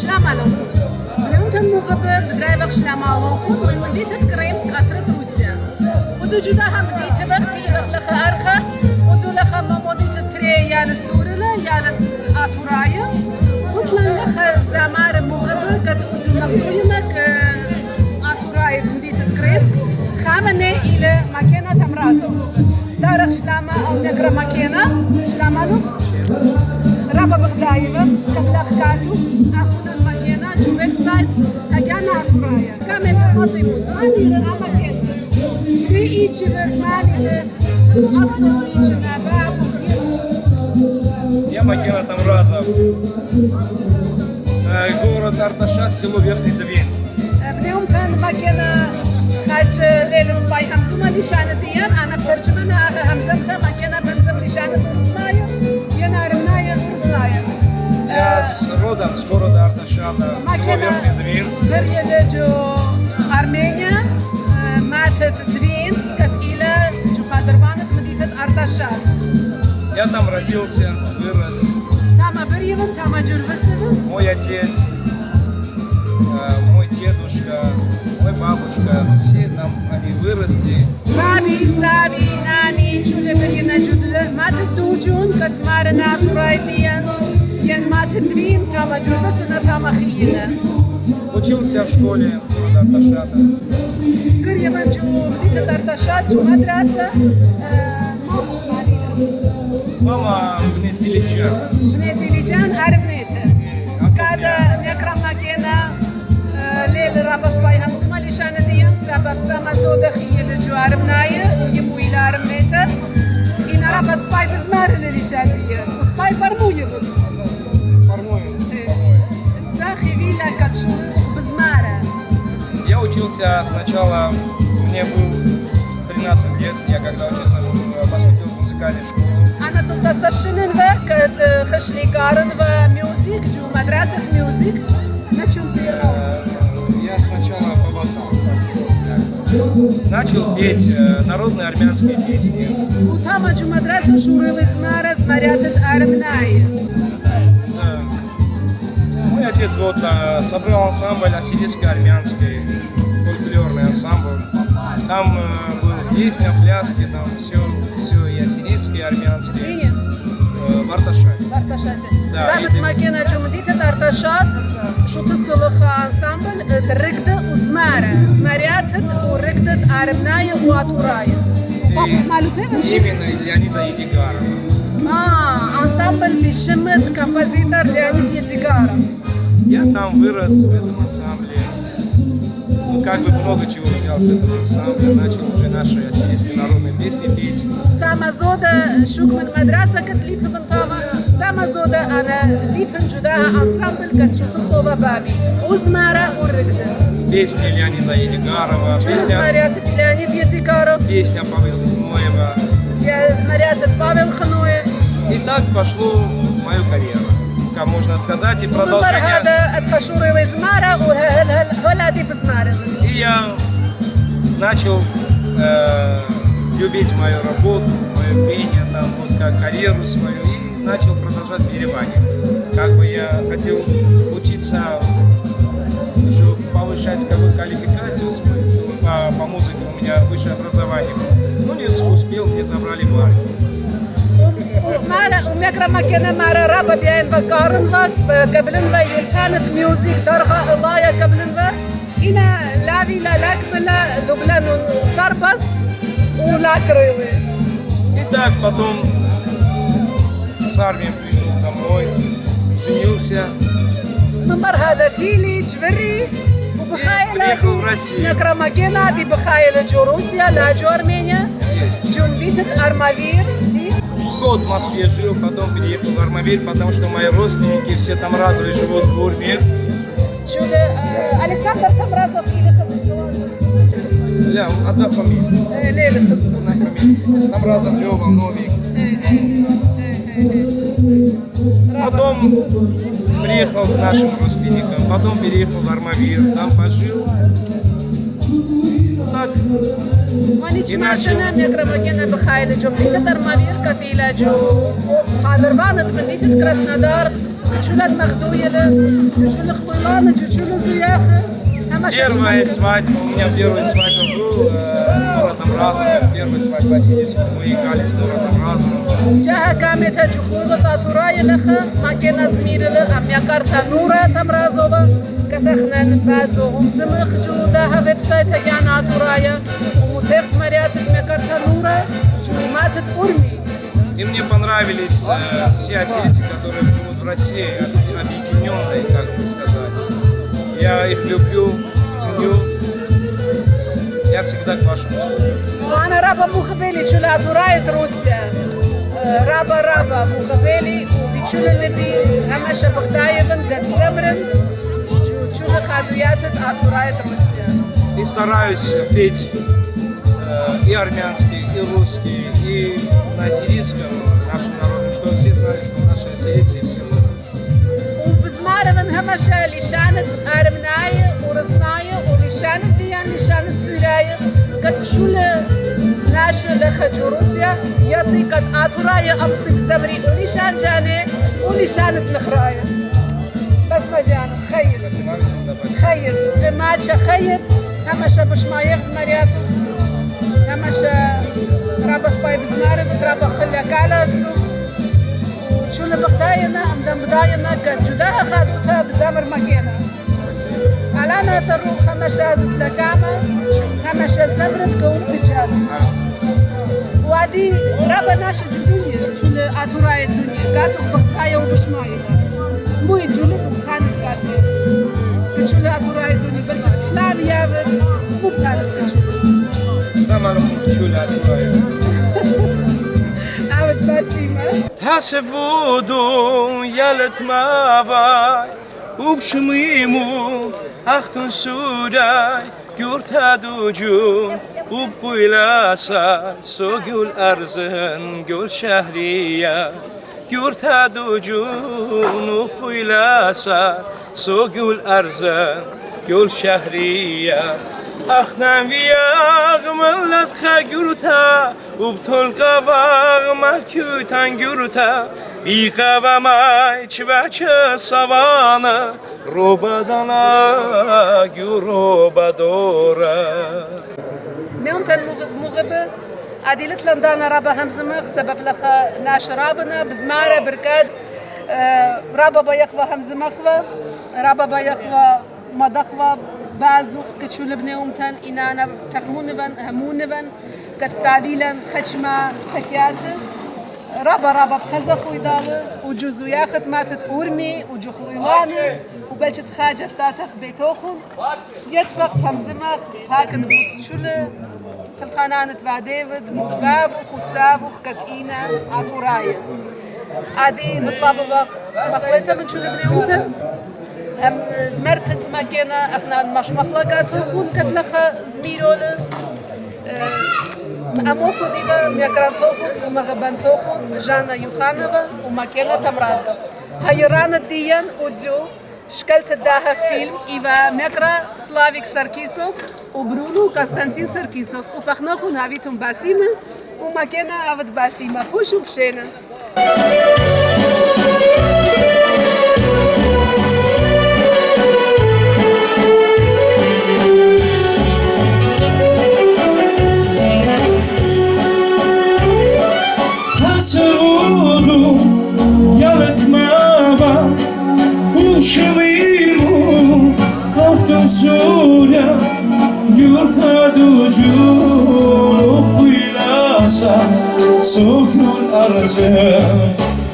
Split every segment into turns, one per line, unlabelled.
شلامالو اليوم تنمغبر بغيبك شلامالوفون والمدينة كريمسك أترد روسيا وزو جداها مدينة بغتي لخ أرخة وزو لخ ممودية تري يال السورلة يال أتورايا وطلع لخ زمار مغبر قد وزو نخطوينك أتورايا مدينة كريمسك خامنة إلى مكانة تمرازو دارخ شلاما أو نقرأ مكانة شلامالو رابا بغدايبة كبلاخ كاتو أخونا المكانة جو ويب سايت أجانا أتورايا كامل مطيبون ماني غير مكانة في إيجي بيت ماني بيت أصلا إيجي ناباب
Я Макена Тамразов, город Арташат, село Верхний Двин.
اليوم كان مكانة خارج ليل سباي همزومة لشان ديان أنا بترجمنا همزمتها مكانة بمزم لشان ورسنايا ينا رمنايا ورسنايا
Я родом с города Арташата, село Верхний Двин.
بريلجو أرمينيا ماتت دوين كت إلى جو خادربانت مدينة أرتشات.
Я там родился, вырос.
تاما بريون تاما جربسبو.
Мой отец, мой дедушка, мой бабушка, все там они выросли.
بابي سابي ناني شو برينا جود ماتت دوجون كت مارنا ترايديان ين ماتت دوين تاما جربسنا تاما خينا.
Учился в школе города Арташата.
قريبا جو مدينة أرتشات جو مدرسة
Мама мне Дилиджан.
بنيتي لجان أربنيتها كذا نكرم مكينا ليل رابس باي همزمة لشان ديان سبب سما زودة خيل جو أربناية ويبو إلى أربنيتها إن رابس باي بزمار لشان ديان وسباي فرموية
По-моему.
داخي فيلا كتشور بزمارة.
Я учился сначала, мне было 13 лет, я когда учился, поступил в музыкальную школу.
أنا تلتصر شنن وقت خشلي قارن وميوزيك جو مدرسة ميوزيك نشوف
Я сначала поболтал. Начал петь народные армянские песни.
وتاما جو مدرسة شوريل زمارة زماريات أرمناية.
Да. Мой отец вот собрал ансамбль ассирийско-армянский, фольклорный ансамбль. Там была песня, пляски, там все и ассирийское, и армянское.
Вине?
В Арташате.
Арташате.
Да,
رابط مكينة جو مدينة أرتشات شو تصلخ أنسامبل تركض وزمارة زماريات وركضت أرمناية وأتوراية. وبابا مالو بيفن
Именно Леонида Едигарова.
أنسامبل بشمت композитор Леонид Едигаров.
Я там вырос в этом ансамбле. Ну, как бы много чего взял с этого ансамбля. Начал уже наши ассирийские народные песни петь.
سما زودة شوك من مدرسة كنت ليبها بنطامة سما زودة أنا ليبها جداها أنسامبل كنت شو تصوبة بابي وزمارة ورقدة
Песни Леонида Едигарова,
شو زماريات ليونيد يديكارов
песня Павла Хноева.
يا زماريات Павел Хноев.
И так пошло в мою карьеру, как можно сказать, и
ومن
продолжение.
هذا أتخشوري لزمارة وهلادي بزمارة.
И я начал любить мою работу, мое пение, там, вот, как карьеру свою, и начал продолжать в Ереване. Как бы я хотел учиться, еще повышать как бы, квалификацию свою, чтобы по музыке у меня высшее образование. Ну, не успел, мне забрали в армию.
ومكرا مكينة مارا رابا بيان وكارن وقبلن ويلبانت ميوزيك درغا الله قبلن إنا لافي لا لاكملا لبلان ساربس ولاكريوي.
И так потом с армией пришел домой, женился.
نمر هذا تيلي جبري
приехал в Россию.
نكرا مكينة دي بخايلة جو روسيا لا جو أرمينيا
Есть.
جنديتت أرمافير دي.
Год в Москве жил, потом переехал в Армавир, потому что мои родственники все там разовые живут в Урме.
شو ألكسندر تمرازوف إلي خزن
Ля, одна фамилия.
ليه خزن
Одна фамилия. Там разом Лева, Новик. Потом приехал к нашим родственникам, потом переехал в Армавир, там пожил. так.
Вони чмашена микромагена бхайла джо питар мавир катила джо хадервана дмитит Краснодар чулат махдуела чулат хтулана чулат зуяха.
Первая свадьба, у меня первая свадьба был с Нуратом Разумом, первая свадьба Васильевского, мы играли с Нуратом Разумом.
جاها كامتها جخوضة تاتوراي لخا ما كنا زميل لخا ميقارتا نورا تمرازوبا كتخنا نبازو هم زمخ جوداها ويب سايت هجانا تاتورايا ومتخص مريات ميقارتا نورا جو ماتت أرمي.
И мне понравились все осетии, которые живут в России, объединенные, как бы сказать. Я их люблю, ценю. Я всегда к вашим услугам.
وأنا رابا مخبلي شو لاتوراي روسيا رابا مخبلي وبيشول اللي بي همشة بغدايبن قد زمرن شو لخادويات اتوراي روسيا.
И стараюсь петь и армянский, и русский, и на ассирийском нашим народом, чтобы все знали, что наши ассирийцы все мы.
وبزمارة من همشة لشانت أرمناية ورسناية ولشانت ديان لشانت سوراية قد شول ناشا لخجو روسيا يطي قد آتوراية أمسك زمري ولشان جاني ولشانت نخراية بس ما جانا خيط لماتشا خيط همشة بشمايخ زمرياتو همشة رابا سباي بزمارة بترابا خليا كالات وشول بغداينا أمدن بداينا قد جداها خادوتها بزمر مكينا ألانا تروح همشة زد لقامة همشة زمرت قوم تجارة وادي رابا ناشا جدونيا شول آتوراي الدنيا قاتو بخصايا وبشمايا مو يجولي بمكانت قاتل شول آتوراي الدنيا بلش تشلال يابد مو بتانت كشول
Сама чуля твоя.
عاود باسيمة
تسفودو يالت ماواي وبشميمو أختن سوداي يرتادو جون وبقويلاسا سوقول أرزن قول شهرية يرتادو جون وبقويلاسا سوقول أرزن قول شهرية أخنا وياغ ملت خجورتا وبطلقا واغ ملكوتان جورتا بيخوا ماي چبچه سوانا روبادانا جوروبا دورا
نيوم تن مغبة عديلت لندانا رابا همزمخ سبب لخا ناش رابنا بزمارة بركاد رابا بيخوا همزمخوا رابا بيخوا مدخوا بازوخ كتشول بنيوم تن إنانا تخمونبن همونبن كتعبيلا خشمة حكيات رابا بخزخو يدال وجوزو ياخد ماتت أورمي وجوخويلاني وبلشت خاجة تاتخ بيتوخم يدفق همزمخ تاكن بوتشول في الخانانة بعديفد مدبابو خسابو كتئينا عطورايا عادي مطلبة بخ مخلطة من شول بنيوم تن هم زمرتت مكينا اخنا مش مخلقات وخون كتلخا زميرولة اموخو ديبا ميكران توخون ومغبان توخون جانا يوخانبا ومكينا تمرازا هيرانا ديان ودزو شكلت داها فيلم إيوا ميكرا سلافيك ساركيسوف وبرونو كاستانتين ساركيسوف وبخنوخو ناويتهم باسيمة ومكينا عبد باسيمة بوشو بشينا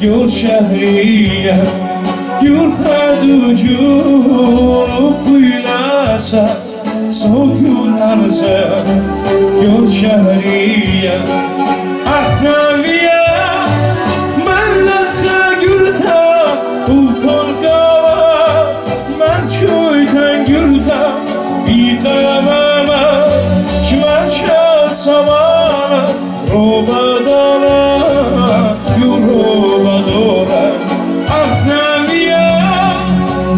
يور شهرية يور خدو جور قيلاسة صوت الأرزاق يور شهرية أخنا بيا ملت خاجرتا وطلقا من شويتان جرتا بيقا ماما شمال شال سمانا روبادانا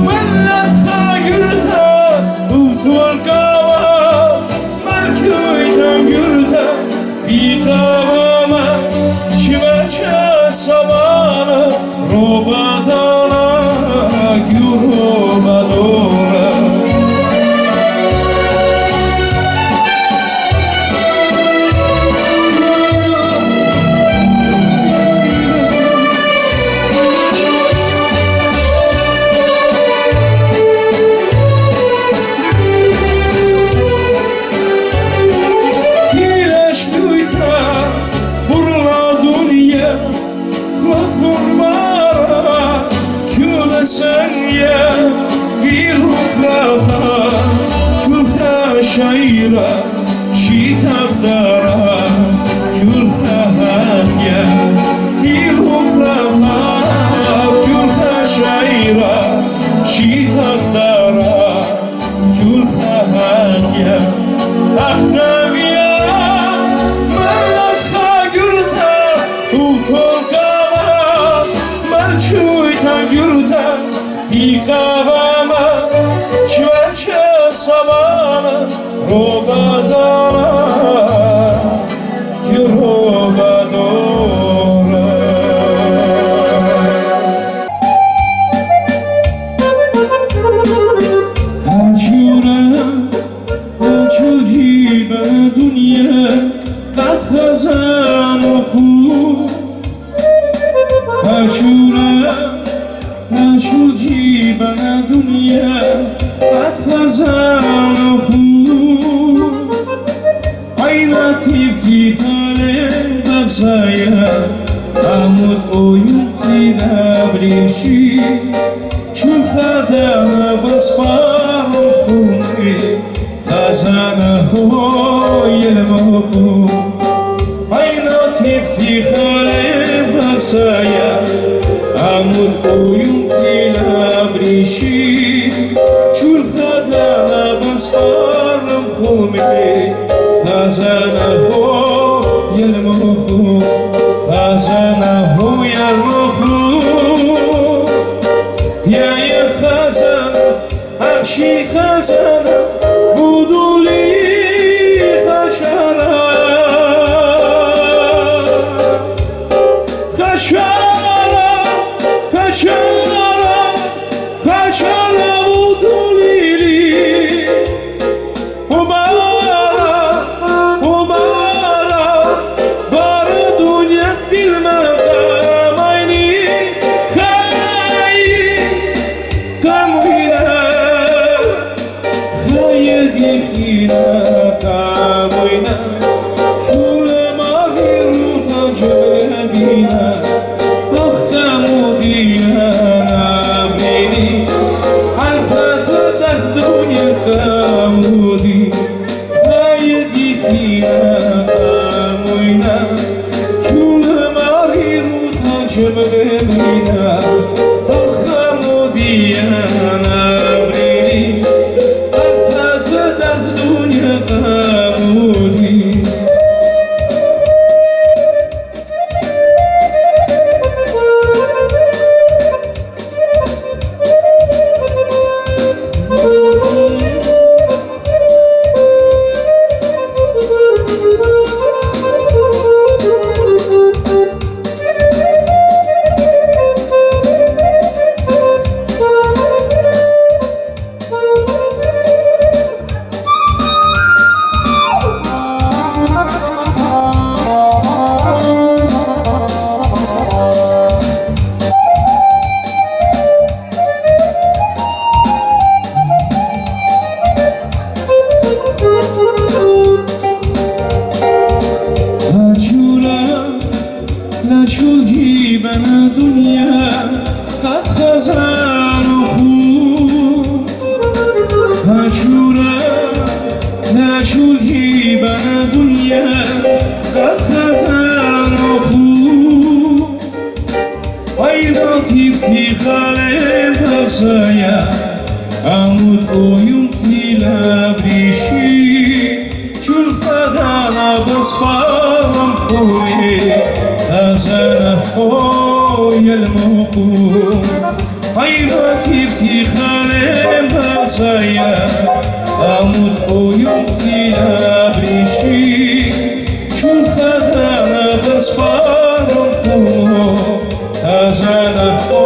Melek hayırda, utul kava, melkû Robadana Robadora شايرة شي تقدرها كلها هادية في الغربة كلها شايرة شي تقدرها كلها هادية احنا بيا ملتها قرتها وطلقها ملشويتها قرتها هي قوامة شوالشة sabana Robadana Robadora Acura Acujiba dunya Qad khazanahu Acura Acujiba dunya قد خزانه عيناتي بتخالي بغزايا أموت ويمتي لابريشي شوف هذا بصبار خوني خزانه يلمه عيناتي بتخالي بغزايا أموت ويمتي لابريشي خزانه يلمخ خزانه يلمخ يا خزانه أخشي خزانه فضولي خشانه خشانه خشانه خشانه Hazana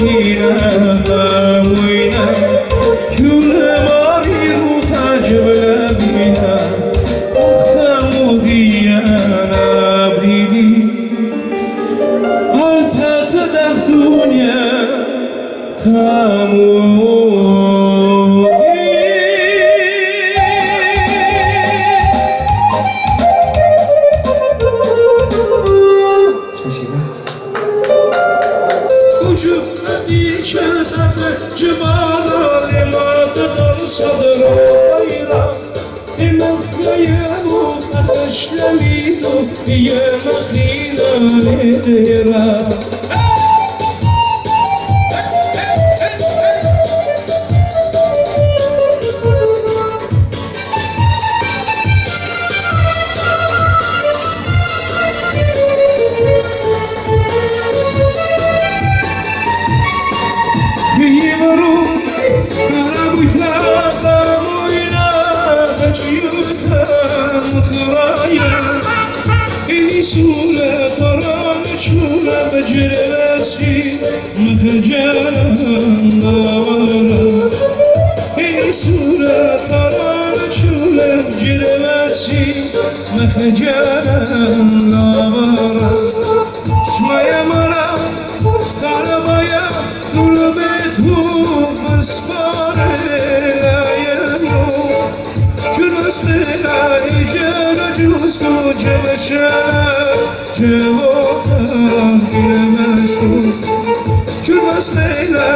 مخينا وينا كل ماري وتعجب بينا اختموا ديانا بريلي هل تتده دنيا خامو يا مخينا لديرا سورة قرآن شورة بجراسي مخجانا ورا إني سورة قرآن شورة بجراسي مخجانا ورا اسمع يا مرا قربايا قربتهم مسفارة لا يموت جرسنا إجانا جوزكو جمشانا جوابم بالمشهور جرس ليلى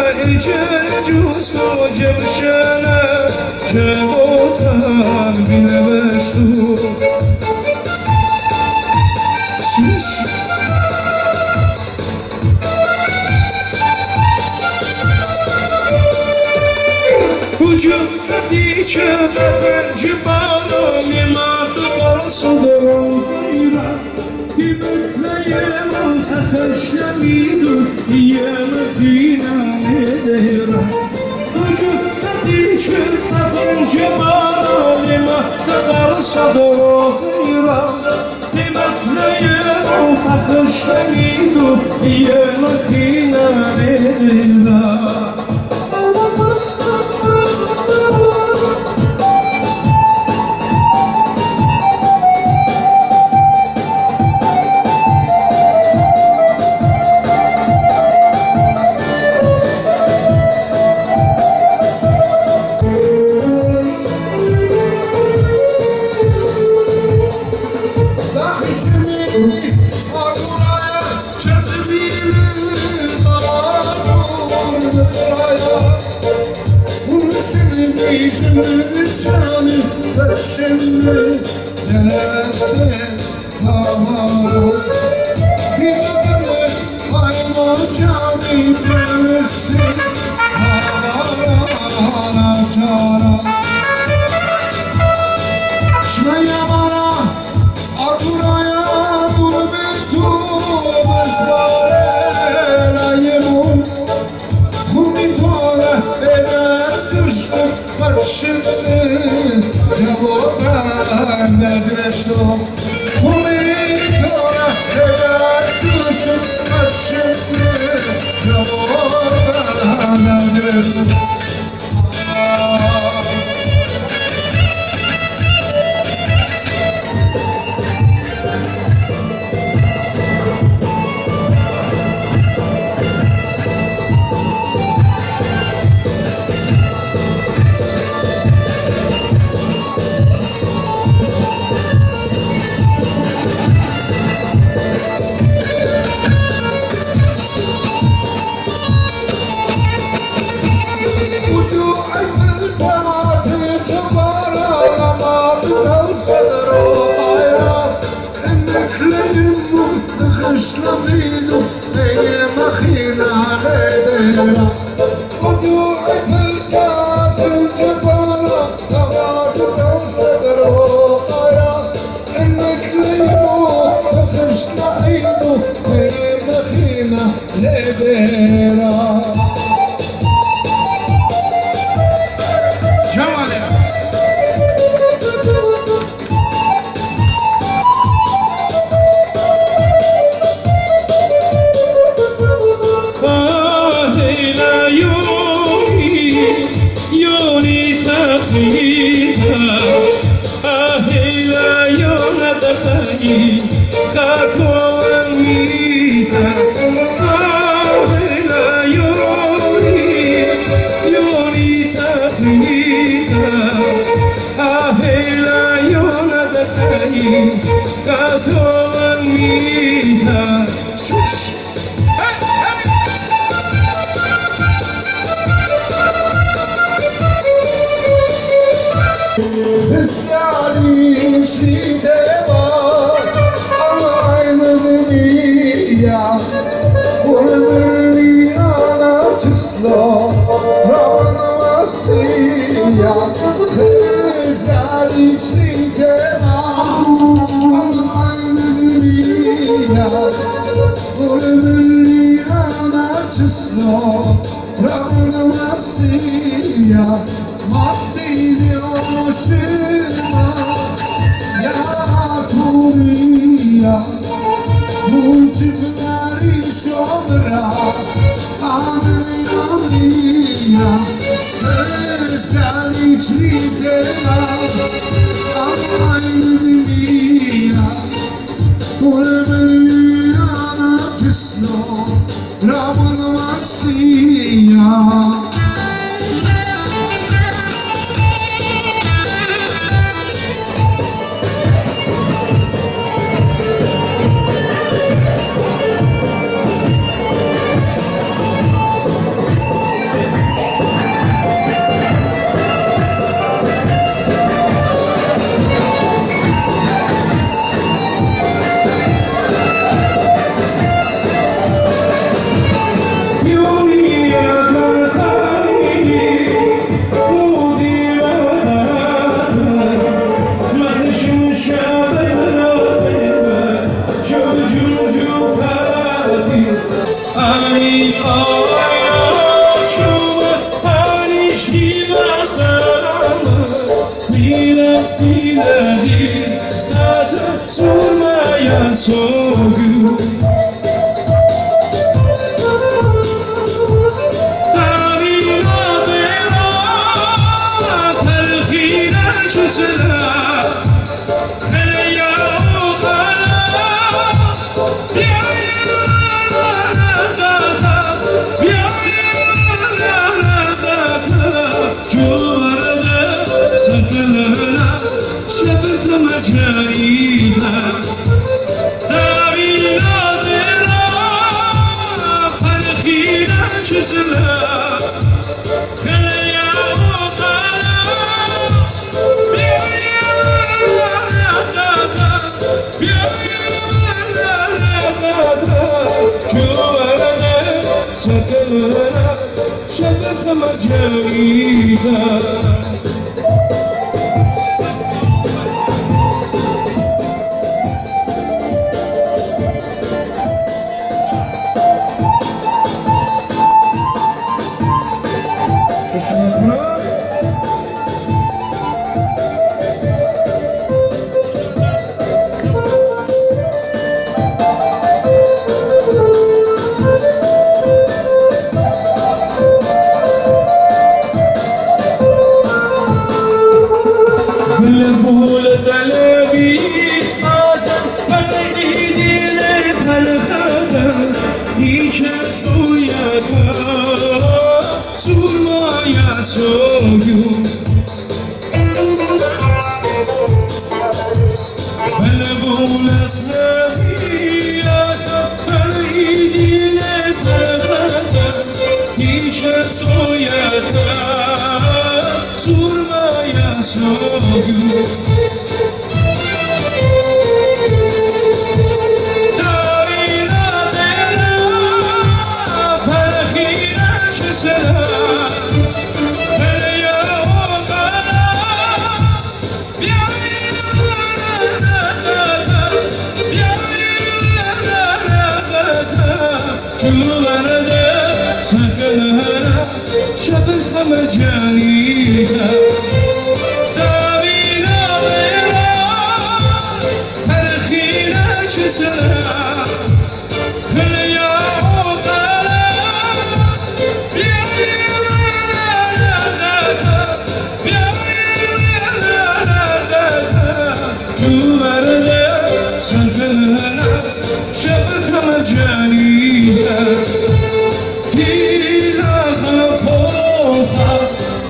جوز وجوشنا جوابم بالمشهور وجود ديشة جبال لما تقر صدر غيره يبتليم أخشميد يا مدينة لديرة وجود ديشة جبال لما تقر صدر غيره يبتليم أخشميد يا مدينة لديرة
içli de var ama aynı dünya. Kurbanı ana çısla Rabbana vasıya. Kızlar içli de var ama aynı dünya. Kurbanı ana çısla Rabbana vasıya. Maddi diyoşuma ya Turiya. Multiplicare sopra Amina Salicidema Amainimia Kurbaniyana Krisno Ramana Masiya.
So good.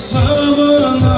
Sabana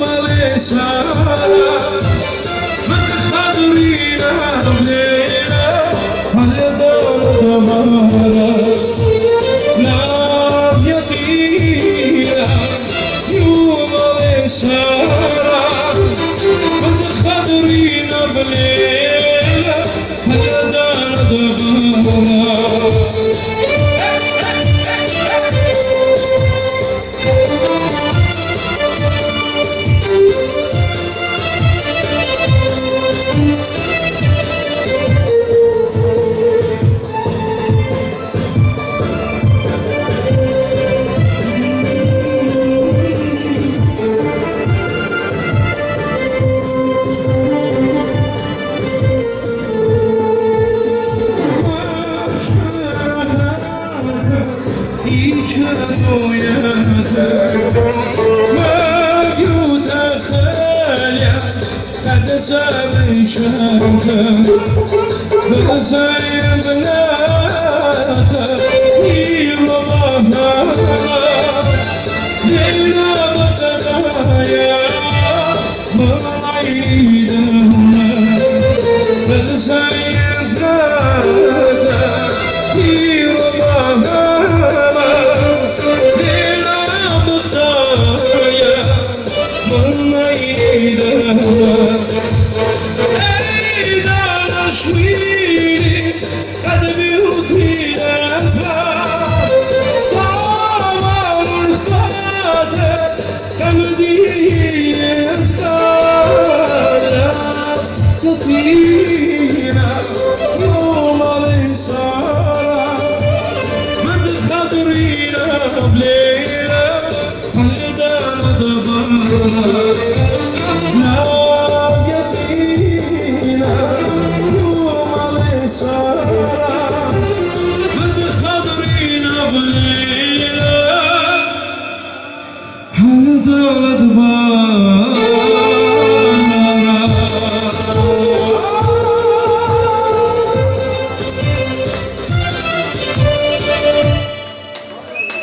الإشارة من خضرينا بليلة هل دور دمارة لا يطير يوم الإشارة من خضرينا بليلة هل دور دمارة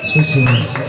Спасибо.